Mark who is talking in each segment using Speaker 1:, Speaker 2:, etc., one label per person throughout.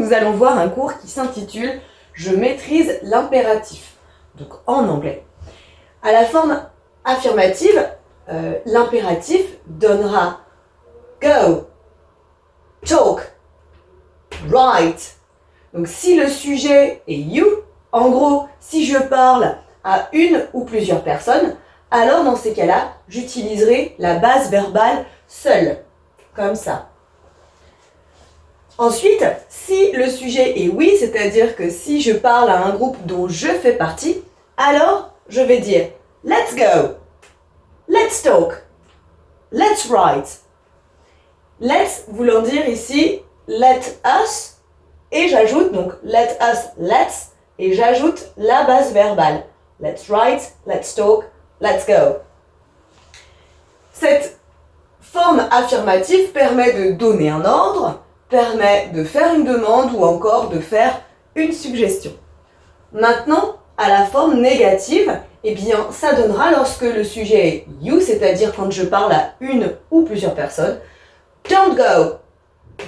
Speaker 1: nous allons voir un cours qui s'intitule « Je maîtrise l'impératif », donc en anglais. À la forme affirmative, l'impératif donnera go, talk, write. Donc si le sujet est you, en gros, si je parle à une ou plusieurs personnes, alors dans ces cas-là, j'utiliserai la base verbale seule, comme ça. Ensuite, si le sujet est oui, c'est-à-dire que si je parle à un groupe dont je fais partie, alors je vais dire let's go, let's talk, let's write. Let's voulant dire ici let us, et j'ajoute donc let us, let's, et j'ajoute la base verbale. Let's write, let's talk, let's go. Cette forme affirmative permet de donner un ordre, permet de faire une demande ou encore de faire une suggestion. Maintenant, à la forme négative, eh bien, ça donnera lorsque le sujet est you, c'est-à-dire quand je parle à une ou plusieurs personnes. Don't go,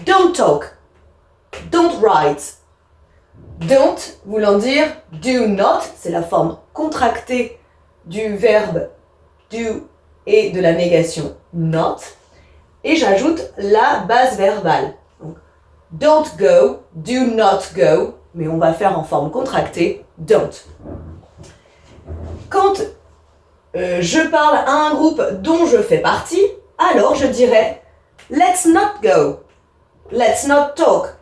Speaker 1: don't talk, don't write. Don't voulant dire do not, c'est la forme contractée du verbe do et de la négation not. Et j'ajoute la base verbale. Donc, don't go, do not go, mais on va faire en forme contractée, don't. Quand je parle à un groupe dont je fais partie, alors je dirais let's not go, let's not talk,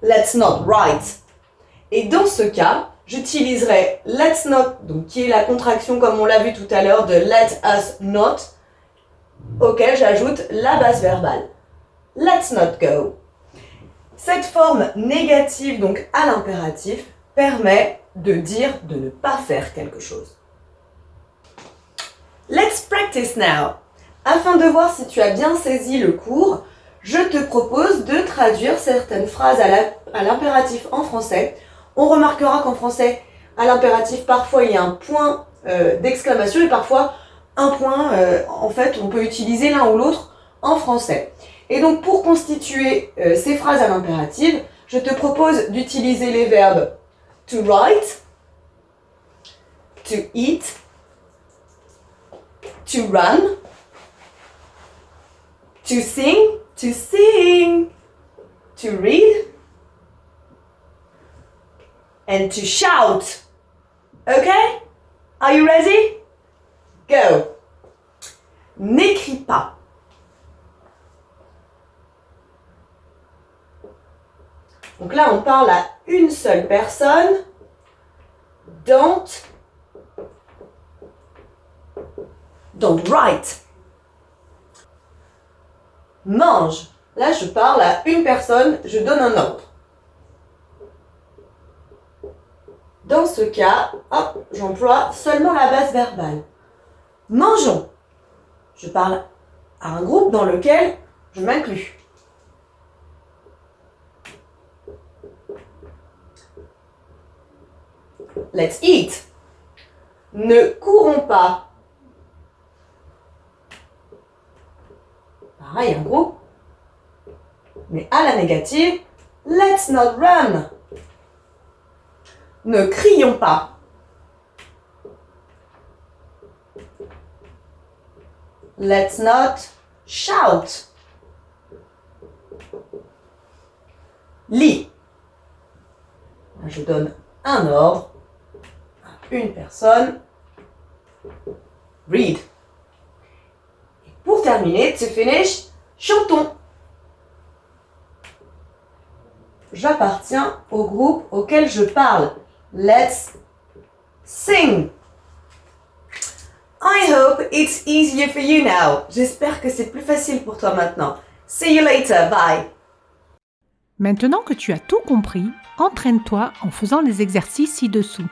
Speaker 1: let's not write. Et dans ce cas, j'utiliserai let's not, donc qui est la contraction comme on l'a vu tout à l'heure de let us not, auquel j'ajoute la base verbale. Let's not go. Cette forme négative, donc à l'impératif, permet de dire de ne pas faire quelque chose. Let's practice now. Afin de voir si tu as bien saisi le cours, je te propose de traduire certaines phrases à l'impératif en français. On remarquera qu'en français, à l'impératif, parfois il y a un point d'exclamation et parfois un point, en fait, on peut utiliser l'un ou l'autre en français. Et donc, pour constituer ces phrases à l'impératif, je te propose d'utiliser les verbes to write, to eat, to run, to sing, to read, and to shout. Okay? Are you ready? Go. N'écris pas. Donc là, on parle à une seule personne. Don't write. Mange. Là, je parle à une personne, je donne un ordre. Dans ce cas, hop, j'emploie seulement la base verbale. Mangeons. Je parle à un groupe dans lequel je m'inclus. Let's eat. Ne courons pas. Pareil, un groupe. Mais à la négative, let's not run. Ne crions pas. Let's not shout. Lis. Je donne un ordre à une personne. Read. Et pour terminer, to finish, chantons. J'appartiens au groupe auquel je parle. Let's sing. I hope it's easier for you now. J'espère que c'est plus facile pour toi maintenant. See you later. Bye.
Speaker 2: Maintenant que tu as tout compris, entraîne-toi en faisant les exercices ci-dessous.